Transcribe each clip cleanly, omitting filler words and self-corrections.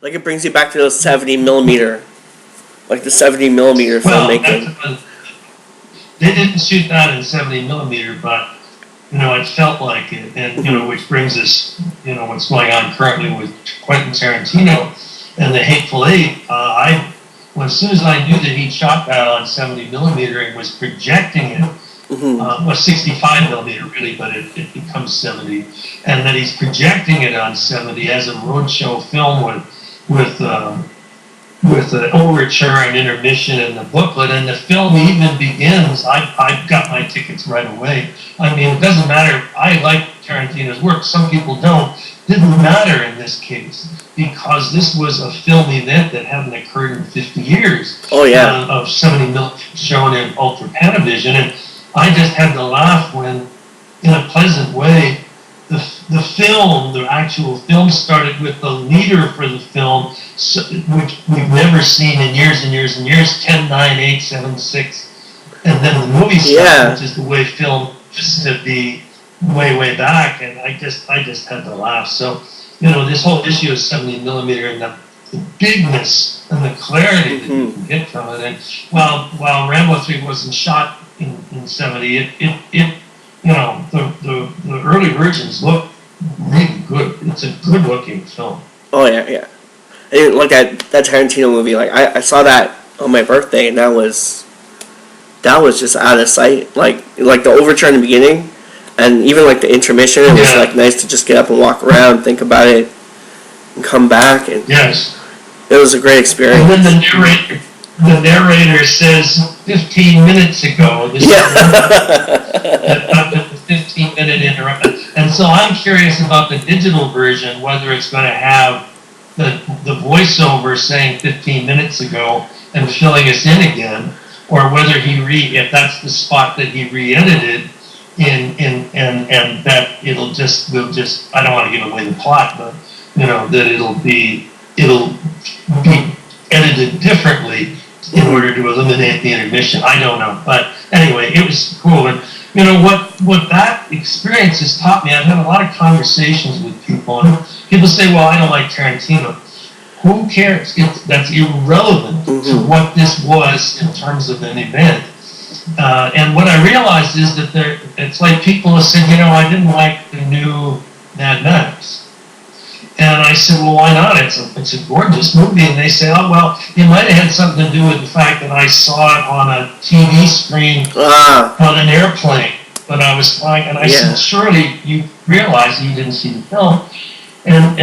Like it brings you back to those 70 millimeter, like the 70 millimeter filmmaking. They didn't shoot that in 70 millimeter, but it felt like it, and which brings us, what's going on currently with Quentin Tarantino and the Hateful Eight. As soon as I knew that he shot that on 70 millimeter and was projecting it, 65 millimeter really, but it becomes 70, and that he's projecting it on 70 as a roadshow film with an overture and intermission and the booklet, and the film even begins. I got my tickets right away. I mean, it doesn't matter. I like Tarantino's work. Some people don't. Didn't matter in this case because this was a film event that hadn't occurred in 50 years. Oh yeah. Of 70 millimeter shown in Ultra Panavision, and I just had to laugh when, in a pleasant way, the actual film started with the leader for the film, which we've never seen in years and years and years, 10, 9, 8, 7, 6. And then the movie started, which is the way film used to be way back. And I just had to laugh. So, this whole issue of 70 millimeter and the bigness and the clarity that you can get from it. And while Rambo 3 wasn't shot in 70, the early versions look really good. It's a good looking film. Oh yeah. And like that Tarantino movie, like I saw that on my birthday, and that was just out of sight. Like the overture in the beginning, and even like the intermission, it was like nice to just get up and walk around, think about it, and come back. And yes, it was a great experience. And then the narrator says 15 minutes ago. This the 15-minute interruption. And so I'm curious about the digital version, whether it's going to have the voiceover saying 15 minutes ago and filling us in again, or whether if that's the spot that he re-edited and that we'll just I don't want to give away the plot, but that it'll be edited differently in order to eliminate the intermission. I don't know, but anyway, it was cool. And what that experience has taught me, I've had a lot of conversations with people, and people say, well, I don't like Tarantino. Who cares? That's irrelevant to what this was in terms of an event. And what I realized is that it's like people have said, I didn't like the new Mad Max. And I said, well, why not? It's a gorgeous movie. And they say, oh, well, it might have had something to do with the fact that I saw it on a TV screen on an airplane when I was flying. And I said, surely you realize you didn't see the film. And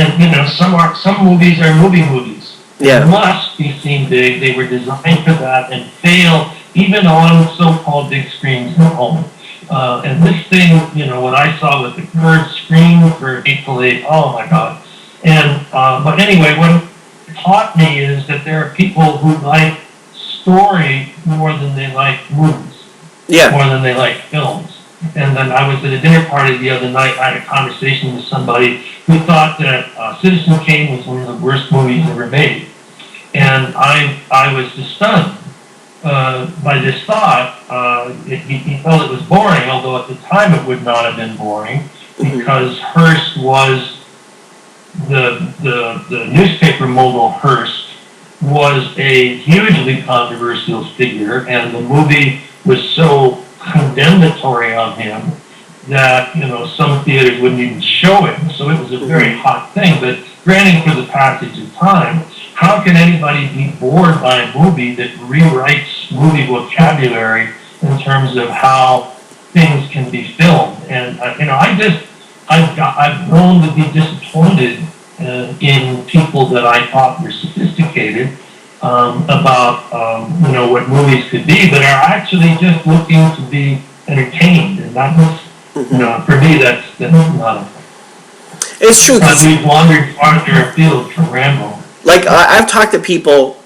some movies are movies. Yeah. They must be seen big. They were designed for that and fail even on so-called big screens at home. And this thing, what I saw with the curved screen for Hateful Eight, oh my God. And but anyway, what it taught me is that there are people who like story more than they like movies, more than they like films. And then I was at a dinner party the other night. I had a conversation with somebody who thought that Citizen Kane was one of the worst movies ever made, and I was just stunned by this thought. He felt it was boring, although at the time it would not have been boring because Hearst was. The newspaper mogul Hearst was a hugely controversial figure, and the movie was so condemnatory on him that some theaters wouldn't even show it. So it was a very hot thing. But granting for the passage of time, how can anybody be bored by a movie that rewrites movie vocabulary in terms of how things can be filmed? And I've grown to be disappointed in people that I thought were sophisticated about what movies could be, but are actually just looking to be entertained, and that's for me that's not. It's true. We've wandered farther afield from Rambo. Like I've talked to people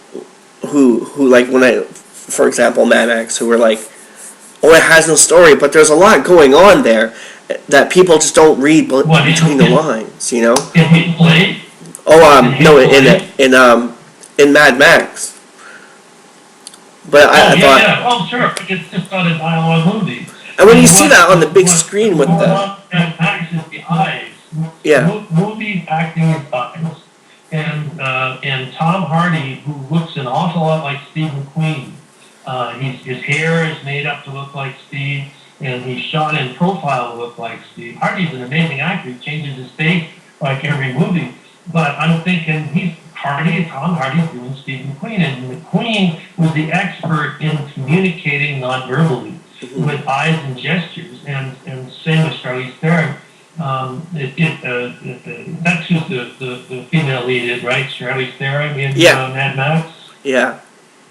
who like for example, Mad Max, who were like, oh, it has no story, but there's a lot going on there that people just don't read between the lines, In Hateful Eight? Oh, no, in Mad Max. But I thought... Yeah. Oh, sure. It's just not a dialogue movie. And when you see that on the big screen with the... Mad Max is the eyes. Yeah. Movie acting is eyes. and Tom Hardy, who looks an awful lot like Steve McQueen. His hair is made up to look like Steve, and he's shot in profile to look like Steve. Hardy's an amazing actor. He changes his face like every movie. But I'm thinking Tom Hardy's doing Steve McQueen, and McQueen was the expert in communicating non-verbally with eyes and gestures, and same with Charlize Theron. That's who the female lead is, right? Charlize Theron in Mad Max? Yeah.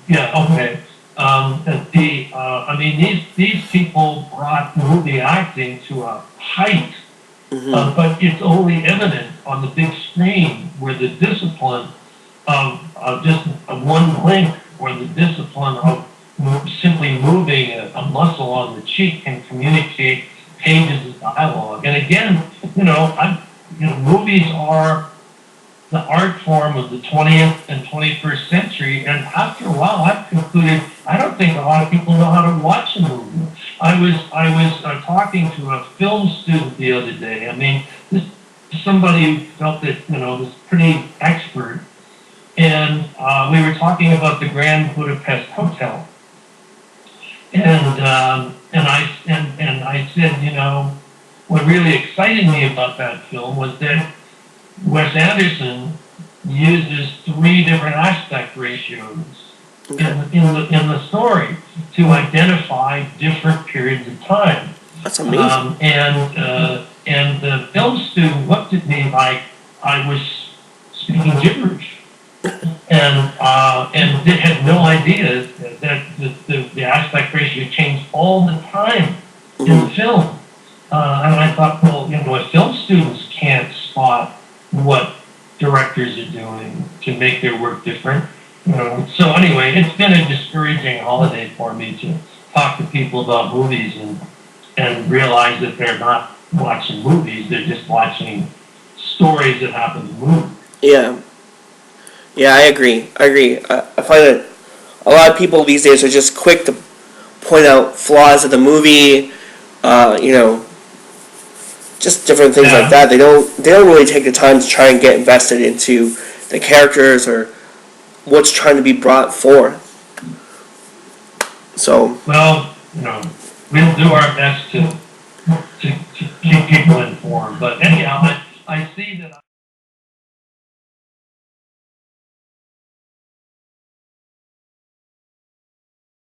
Yeah, okay. I mean, these people brought movie acting to a height, but it's only evident on the big screen where the discipline of just one blink, or the discipline of simply moving a muscle on the cheek can communicate pages of dialogue. And again, movies are the art form of the 20th and 21st century, and after a while I've concluded I don't think a lot of people know how to watch a movie. I was talking to a film student the other day. I mean, this somebody who felt that was pretty expert, and we were talking about the Grand Budapest Hotel, and I said, what really excited me about that film was that Wes Anderson uses 3 different aspect ratios in the story to identify different periods of time. That's amazing. And the film student looked at me like I was speaking gibberish, and had no idea that the aspect ratio changed all the time in the film. And I thought, well, if film students can't spot what directors are doing to make their work different, So anyway, it's been a discouraging holiday for me to talk to people about movies and realize that they're not watching movies; they're just watching stories that happen to move. Yeah, I agree. I find that a lot of people these days are just quick to point out flaws of the movie. Just different things like that. They don't really take the time to try and get invested into the characters or what's trying to be brought forth. So we'll do our best to keep people informed. But anyhow, I see that.